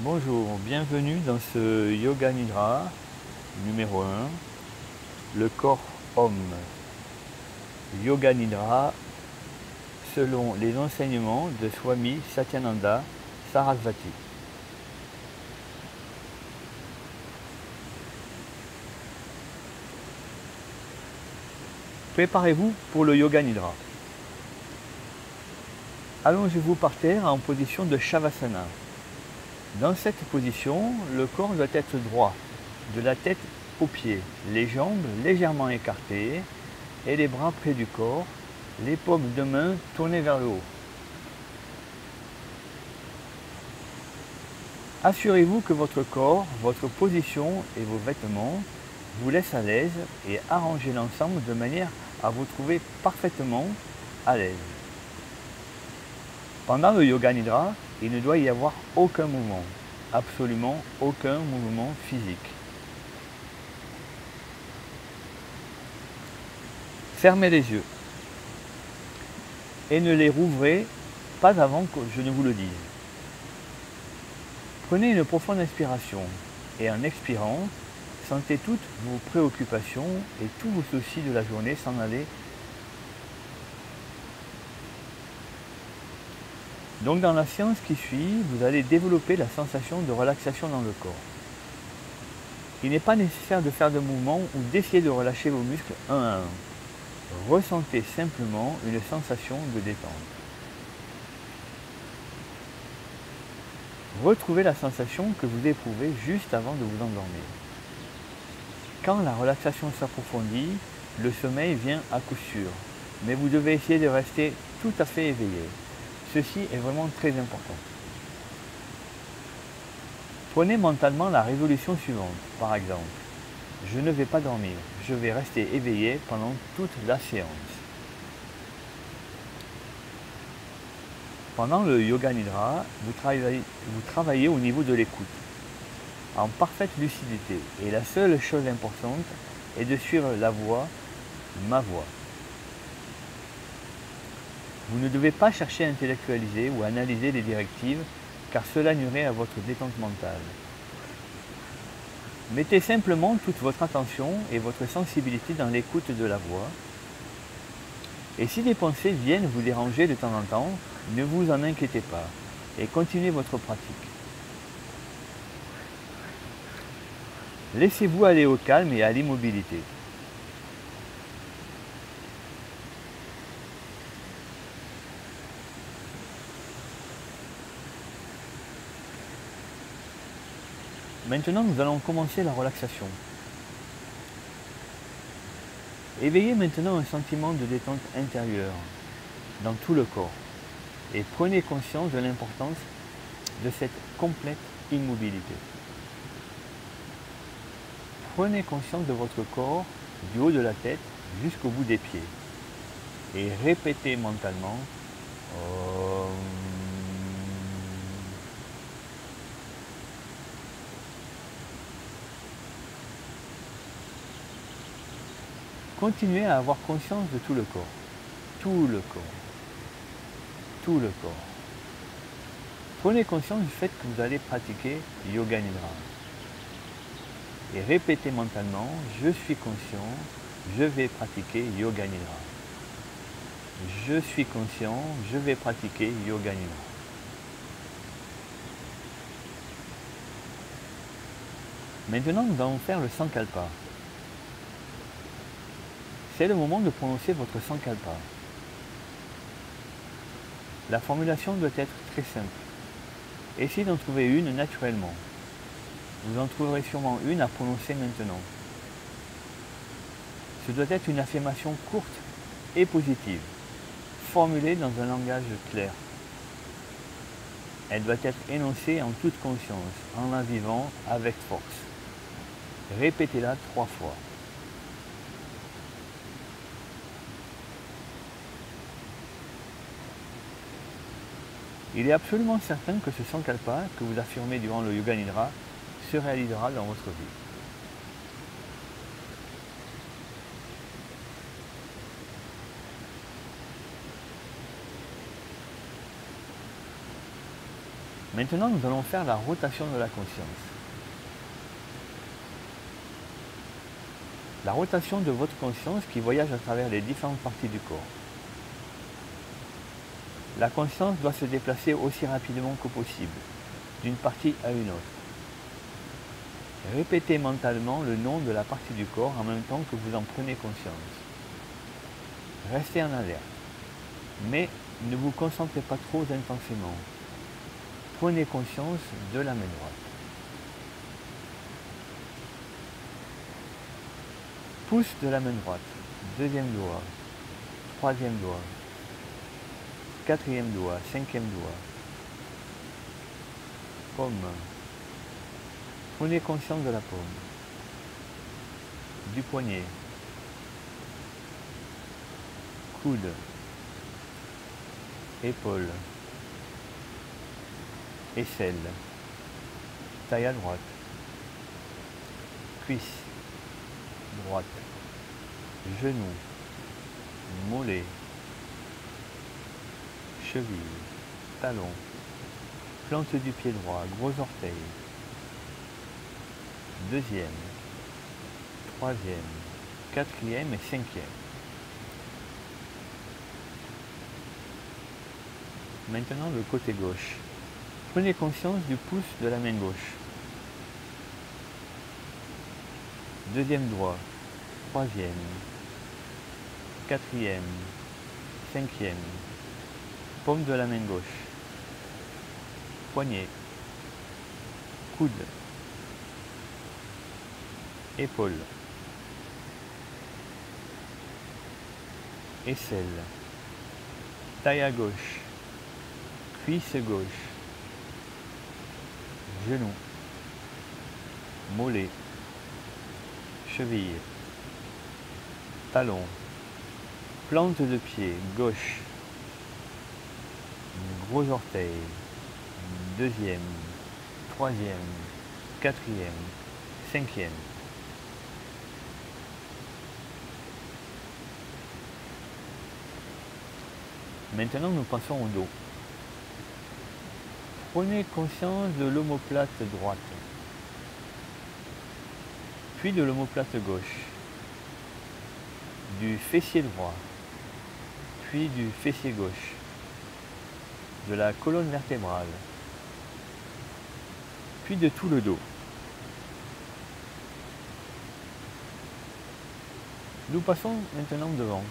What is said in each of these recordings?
Bonjour, bienvenue dans ce Yoga Nidra numéro 1, le corps homme. Yoga Nidra selon les enseignements de Swami Satyananda Sarasvati. Préparez-vous pour le Yoga Nidra. Allongez-vous par terre en position de Shavasana. Dans cette position, le corps doit être droit, de la tête aux pieds, les jambes légèrement écartées et les bras près du corps, les paumes de main tournées vers le haut. Assurez-vous que votre corps, votre position et vos vêtements vous laissent à l'aise et arrangez l'ensemble de manière à vous trouver parfaitement à l'aise. Pendant le Yoga Nidra, il ne doit y avoir aucun mouvement, absolument aucun mouvement physique. Fermez les yeux et ne les rouvrez pas avant que je ne vous le dise. Prenez une profonde inspiration et en expirant, sentez toutes vos préoccupations et tous vos soucis de la journée s'en aller. Donc dans la séance qui suit, vous allez développer la sensation de relaxation dans le corps. Il n'est pas nécessaire de faire de mouvements ou d'essayer de relâcher vos muscles un à un. Ressentez simplement une sensation de détente. Retrouvez la sensation que vous éprouvez juste avant de vous endormir. Quand la relaxation s'approfondit, le sommeil vient à coup sûr, mais vous devez essayer de rester tout à fait éveillé. Ceci est vraiment très important. Prenez mentalement la résolution suivante, par exemple. Je ne vais pas dormir, je vais rester éveillé pendant toute la séance. Pendant le Yoga Nidra, vous travaillez au niveau de l'écoute, en parfaite lucidité. Et la seule chose importante est de suivre la voix, ma voix. Vous ne devez pas chercher à intellectualiser ou à analyser les directives, car cela nuirait à votre détente mentale. Mettez simplement toute votre attention et votre sensibilité dans l'écoute de la voix. Et si des pensées viennent vous déranger de temps en temps, ne vous en inquiétez pas et continuez votre pratique. Laissez-vous aller au calme et à l'immobilité. Maintenant, nous allons commencer la relaxation. Éveillez maintenant un sentiment de détente intérieure dans tout le corps et prenez conscience de l'importance de cette complète immobilité. Prenez conscience de votre corps du haut de la tête jusqu'au bout des pieds et répétez mentalement Om. Continuez à avoir conscience de tout le corps, tout le corps, tout le corps. Prenez conscience du fait que vous allez pratiquer Yoga Nidra. Et répétez mentalement, je suis conscient, je vais pratiquer Yoga Nidra. Je suis conscient, je vais pratiquer Yoga Nidra. Maintenant, nous allons faire le Sankalpa. C'est le moment de prononcer votre Sankalpa. La formulation doit être très simple. Essayez d'en trouver une naturellement. Vous en trouverez sûrement une à prononcer maintenant. Ce doit être une affirmation courte et positive, formulée dans un langage clair. Elle doit être énoncée en toute conscience, en la vivant avec force. Répétez-la 3 fois. Il est absolument certain que ce Sankalpa que vous affirmez durant le Yoga Nidra se réalisera dans votre vie. Maintenant, nous allons faire la rotation de la conscience. La rotation de votre conscience qui voyage à travers les différentes parties du corps. La conscience doit se déplacer aussi rapidement que possible, d'une partie à une autre. Répétez mentalement le nom de la partie du corps en même temps que vous en prenez conscience. Restez en alerte, mais ne vous concentrez pas trop intensément. Prenez conscience de la main droite. Pouce de la main droite, deuxième doigt, troisième doigt, quatrième doigt, cinquième doigt. Paume. Prenez conscience de la paume, du poignet, coude, épaule, aisselle, taille à droite, cuisse, droite, genou, mollet, cheville, talon, plante du pied droit, gros orteil, deuxième, troisième, quatrième et cinquième. Maintenant le côté gauche. Prenez conscience du pouce de la main gauche. Deuxième doigt, troisième, quatrième, cinquième, paume de la main gauche, poignet, coude, épaule, aisselle, taille à gauche, cuisse gauche, genou, mollet, cheville, talon, plante de pied gauche, gros orteil, deuxième, troisième, quatrième, cinquième. Maintenant, nous passons au dos. Prenez conscience de l'omoplate droite, puis de l'omoplate gauche, du fessier droit, puis du fessier gauche, de la colonne vertébrale, puis de tout le dos. Nous passons maintenant devant.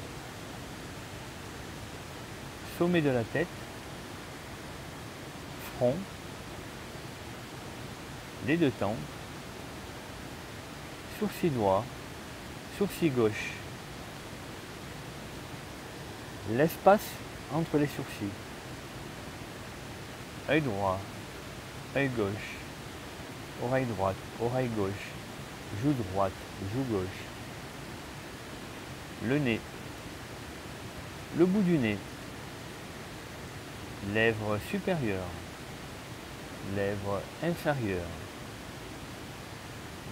Sommet de la tête, front, les deux tempes, sourcil droit, sourcil gauche, l'espace entre les sourcils, œil droit, œil gauche, oreille droite, oreille gauche, joue droite, joue gauche, le nez, le bout du nez, lèvres supérieures, lèvres inférieures,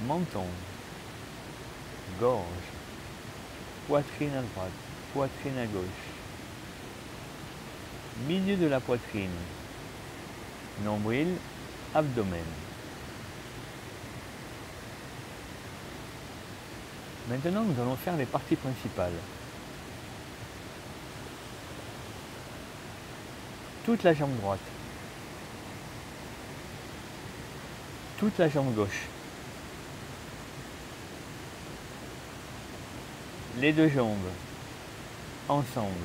menton, gorge, poitrine à droite, poitrine à gauche, milieu de la poitrine, nombril, abdomen. Maintenant, nous allons faire les parties principales. Toute la jambe droite, toute la jambe gauche, les deux jambes ensemble,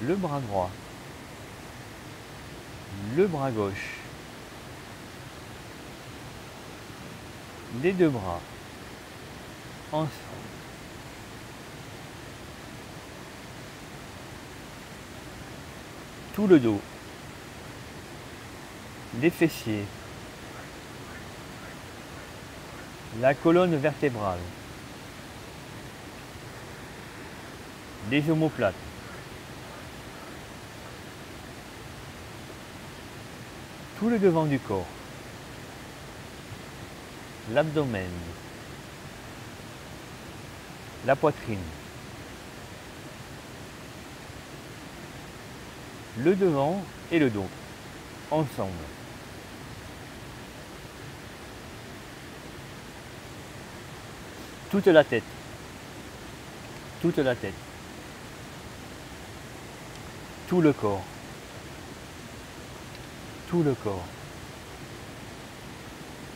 le bras droit, le bras gauche, les deux bras ensemble. Tout le dos, les fessiers, la colonne vertébrale, les omoplates, tout le devant du corps, l'abdomen, la poitrine, le devant et le dos, ensemble. Toute la tête, toute la tête, tout le corps, tout le corps,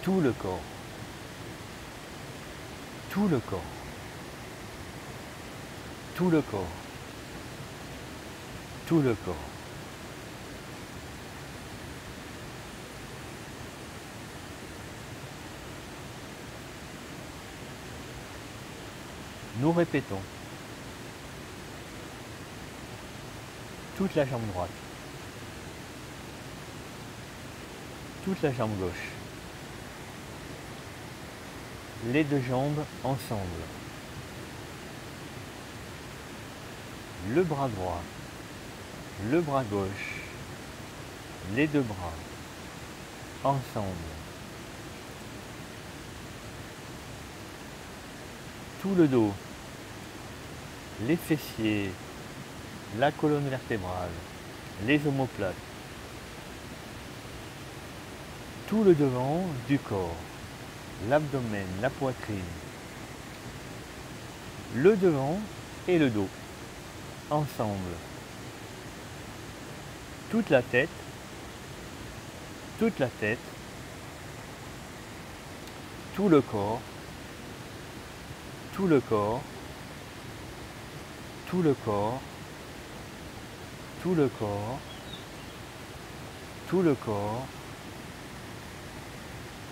tout le corps, tout le corps, tout le corps, tout le corps. Nous répétons. Toute la jambe droite. Toute la jambe gauche. Les deux jambes ensemble. Le bras droit. Le bras gauche. Les deux bras. Ensemble. Tout le dos. Les fessiers, la colonne vertébrale, les omoplates, tout le devant du corps, l'abdomen, la poitrine, le devant et le dos, ensemble, toute la tête, tout le corps, tout le corps, tout le corps, tout le corps, tout le corps,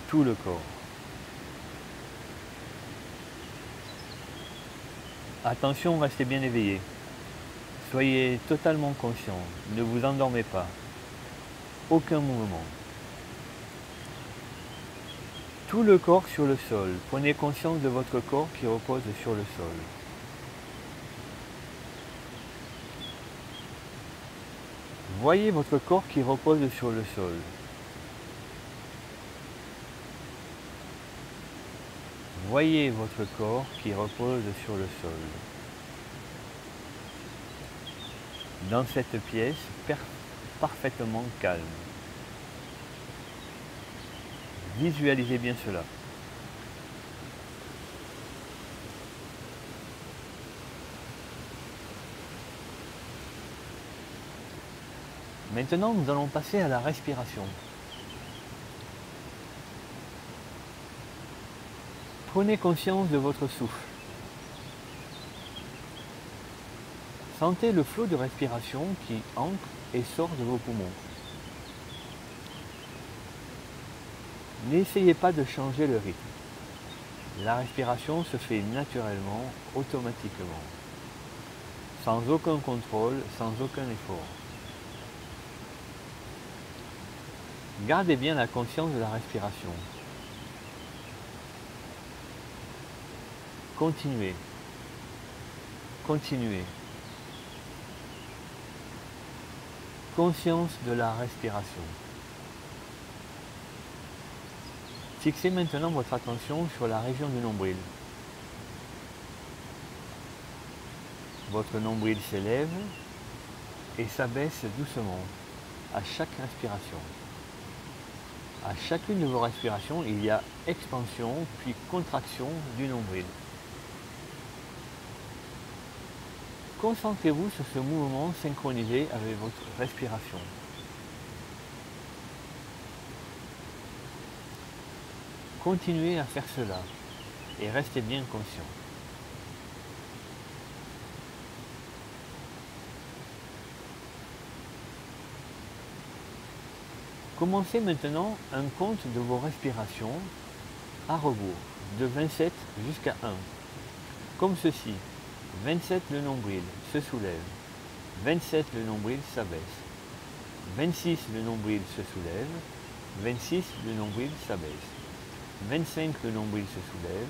tout le corps. Attention, restez bien éveillé. Soyez totalement conscient, ne vous endormez pas. Aucun mouvement. Tout le corps sur le sol. Prenez conscience de votre corps qui repose sur le sol. Voyez votre corps qui repose sur le sol. Voyez votre corps qui repose sur le sol. Dans cette pièce parfaitement calme. Visualisez bien cela. Maintenant, nous allons passer à la respiration. Prenez conscience de votre souffle. Sentez le flot de respiration qui entre et sort de vos poumons. N'essayez pas de changer le rythme. La respiration se fait naturellement, automatiquement, sans aucun contrôle, sans aucun effort. Gardez bien la conscience de la respiration. Continuez. Continuez. Conscience de la respiration. Fixez maintenant votre attention sur la région du nombril. Votre nombril s'élève et s'abaisse doucement à chaque respiration. À chacune de vos respirations, il y a expansion puis contraction du nombril. Concentrez-vous sur ce mouvement synchronisé avec votre respiration. Continuez à faire cela et restez bien conscient. Commencez maintenant un compte de vos respirations à rebours, de 27 jusqu'à 1. Comme ceci. 27, le nombril se soulève. 27, le nombril s'abaisse. 26, le nombril se soulève. 26, le nombril s'abaisse. 25, le nombril se soulève.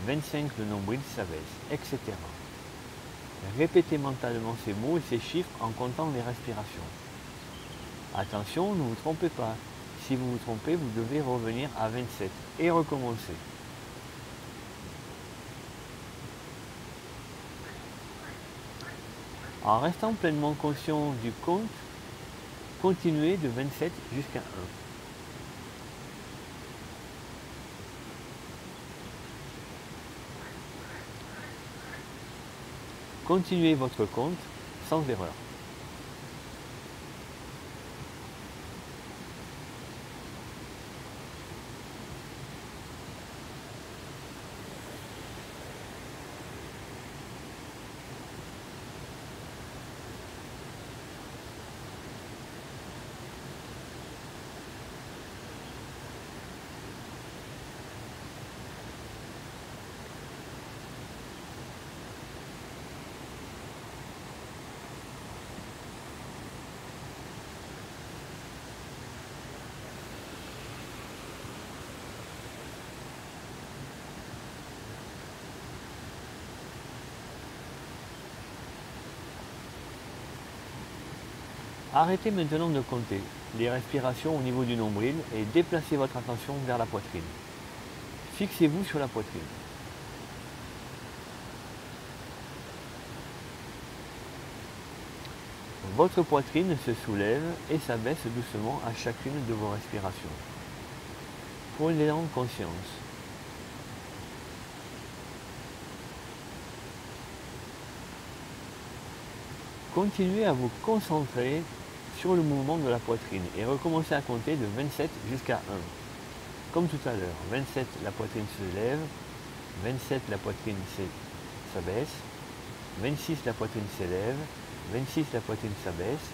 25, le nombril s'abaisse, etc. Répétez mentalement ces mots et ces chiffres en comptant les respirations. Attention, ne vous trompez pas. Si vous vous trompez, vous devez revenir à 27 et recommencer. En restant pleinement conscient du compte, Continuez de 27 jusqu'à 1. Continuez votre compte sans erreur. Arrêtez maintenant de compter les respirations au niveau du nombril et déplacez votre attention vers la poitrine. Fixez-vous sur la poitrine. Votre poitrine se soulève et s'abaisse doucement à chacune de vos respirations. Prenez-en conscience. Continuez à vous concentrer sur le mouvement de la poitrine et recommencez à compter de 27 jusqu'à 1. Comme tout à l'heure, 27 la poitrine se lève, 27 la poitrine s'abaisse, 26 la poitrine s'élève, 26 la poitrine s'abaisse,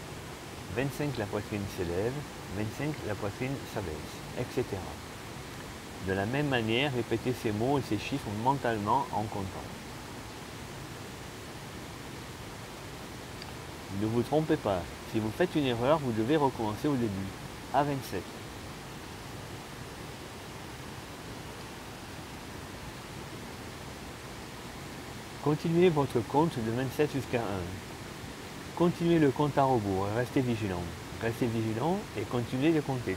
25 la poitrine s'élève, 25 la poitrine s'abaisse, etc. De la même manière, répétez ces mots et ces chiffres mentalement en comptant. Ne vous trompez pas, si vous faites une erreur, vous devez recommencer au début, à 27. Continuez votre compte de 27 jusqu'à 1. Continuez le compte à rebours et restez vigilant. Restez vigilant et continuez de compter.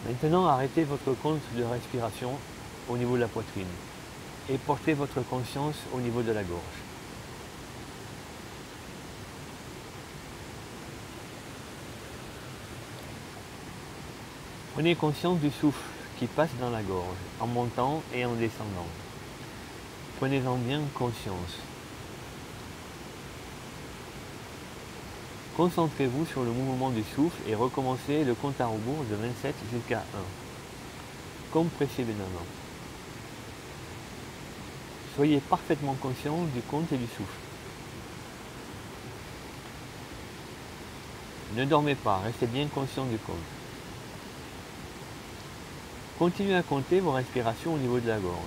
Maintenant, arrêtez votre compte de respiration au niveau de la poitrine et portez votre conscience au niveau de la gorge. Prenez conscience du souffle qui passe dans la gorge, en montant et en descendant. Prenez-en bien conscience. Concentrez-vous sur le mouvement du souffle et recommencez le compte à rebours de 27 jusqu'à 1, comme précédemment. Soyez parfaitement conscient du compte et du souffle. Ne dormez pas, restez bien conscient du compte. Continuez à compter vos respirations au niveau de la gorge.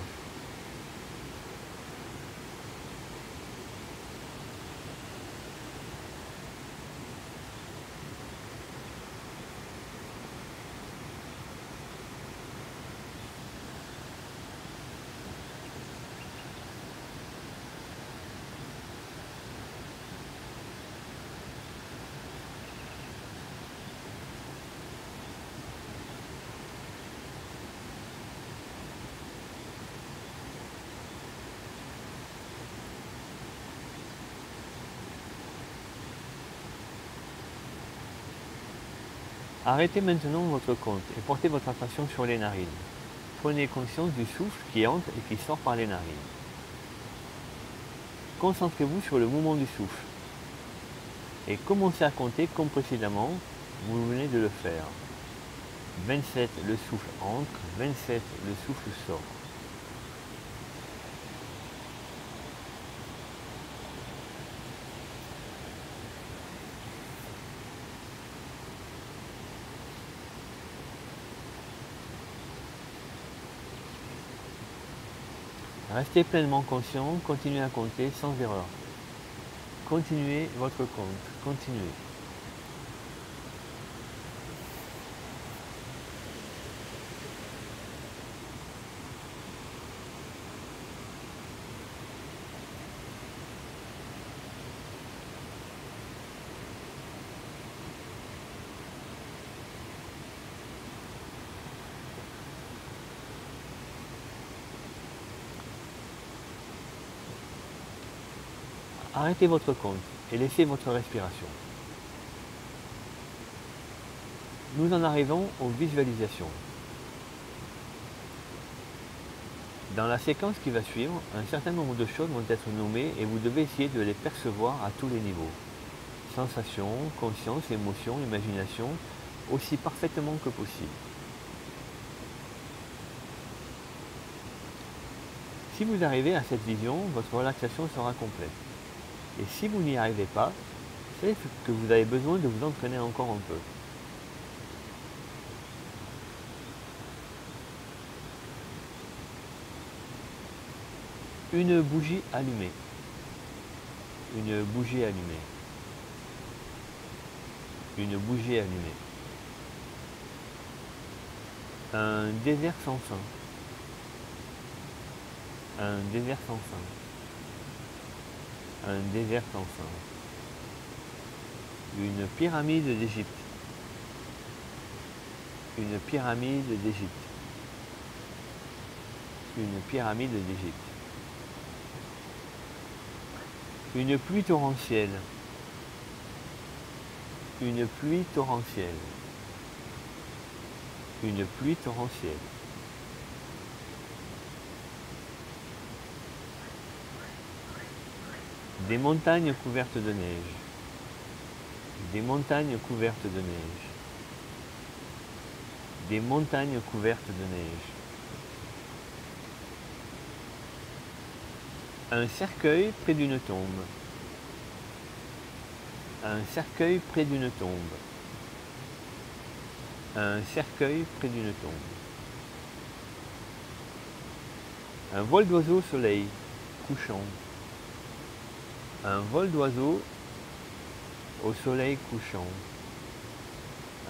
Arrêtez maintenant votre compte et portez votre attention sur les narines. Prenez conscience du souffle qui entre et qui sort par les narines. Concentrez-vous sur le mouvement du souffle et commencez à compter comme précédemment, vous venez de le faire. 27, le souffle entre, 27, le souffle sort. Restez pleinement conscient, continuez à compter sans erreur. Continuez votre compte, continuez. Arrêtez votre compte et laissez votre respiration. Nous en arrivons aux visualisations. Dans la séquence qui va suivre, un certain nombre de choses vont être nommées et vous devez essayer de les percevoir à tous les niveaux. Sensations, conscience, émotion, imagination, aussi parfaitement que possible. Si vous arrivez à cette vision, votre relaxation sera complète. Et si vous n'y arrivez pas, c'est que vous avez besoin de vous entraîner encore un peu. Une bougie allumée. Une bougie allumée. Une bougie allumée. Un désert sans fin. Un désert sans fin. Un désert sans fin. Une pyramide d'Égypte. Une pyramide d'Égypte. Une pyramide d'Égypte. Une pluie torrentielle. Une pluie torrentielle. Une pluie torrentielle. Des montagnes couvertes de neige. Des montagnes couvertes de neige. Des montagnes couvertes de neige. Un cercueil près d'une tombe. Un cercueil près d'une tombe. Un cercueil près d'une tombe. Un vol d'oiseau au soleil couchant. Un vol d'oiseau au soleil couchant.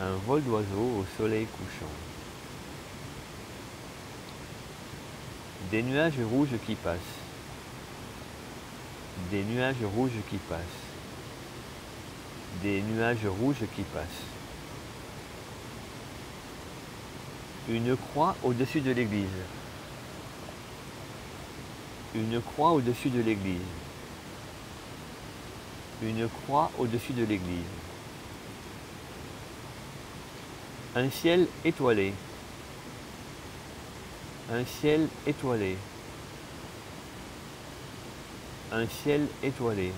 Un vol d'oiseau au soleil couchant. Des nuages rouges qui passent. Des nuages rouges qui passent. Des nuages rouges qui passent. Une croix au-dessus de l'église. Une croix au-dessus de l'église. Une croix au-dessus de l'église. Un ciel étoilé. Un ciel étoilé. Un ciel étoilé.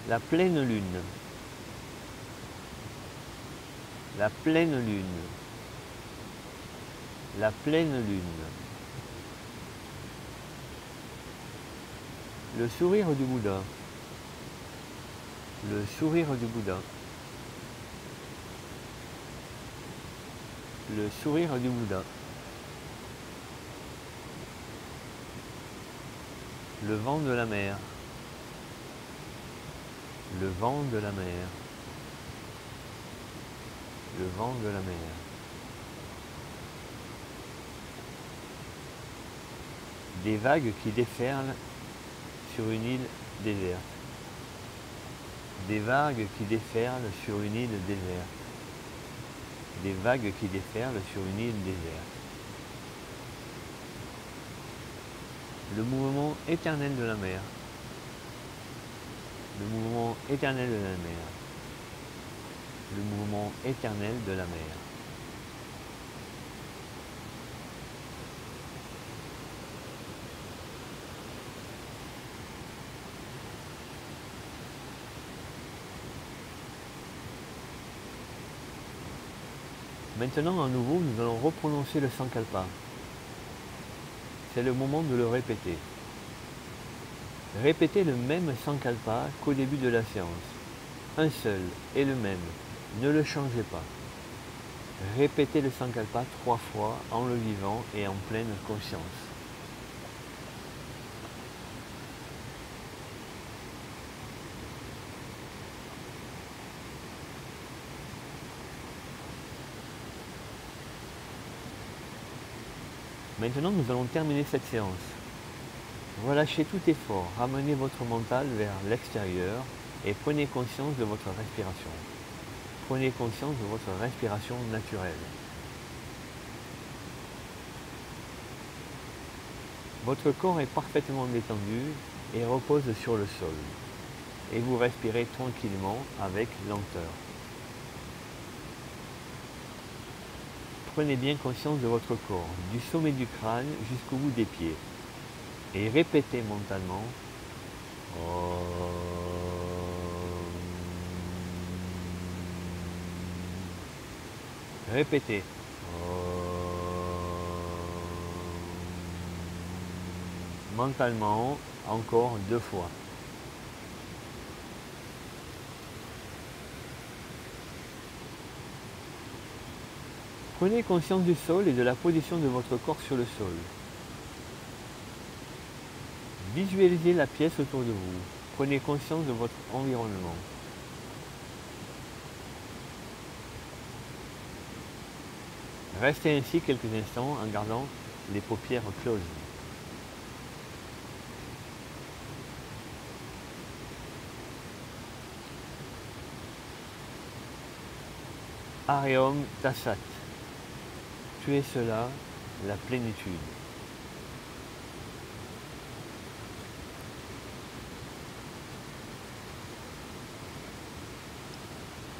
La pleine lune. La pleine lune. La pleine lune. Le sourire du Bouddha. Le sourire du Bouddha. Le sourire du Bouddha. Le vent de la mer. Le vent de la mer. Le vent de la mer. Des vagues qui déferlent sur une île déserte. Des vagues qui déferlent sur une île déserte. Des vagues qui déferlent sur une île déserte. Le mouvement éternel de la mer. Le mouvement éternel de la mer. Le mouvement éternel de la mer. Maintenant, à nouveau, nous allons reprononcer le Sankalpa. C'est le moment de le répéter. Répétez le même Sankalpa qu'au début de la séance. Un seul et le même. Ne le changez pas. Répétez le Sankalpa 3 fois en le vivant et en pleine conscience. Maintenant, nous allons terminer cette séance. Relâchez tout effort, ramenez votre mental vers l'extérieur et prenez conscience de votre respiration. Prenez conscience de votre respiration naturelle. Votre corps est parfaitement détendu et repose sur le sol. Et vous respirez tranquillement avec lenteur. Prenez bien conscience de votre corps, du sommet du crâne jusqu'au bout des pieds. Et répétez mentalement. Répétez. Mentalement, encore 2 fois. Prenez conscience du sol et de la position de votre corps sur le sol. Visualisez la pièce autour de vous. Prenez conscience de votre environnement. Restez ainsi quelques instants en gardant les paupières closes. Ariom Tassat. Tu es cela, la plénitude.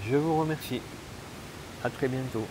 Je vous remercie. À très bientôt.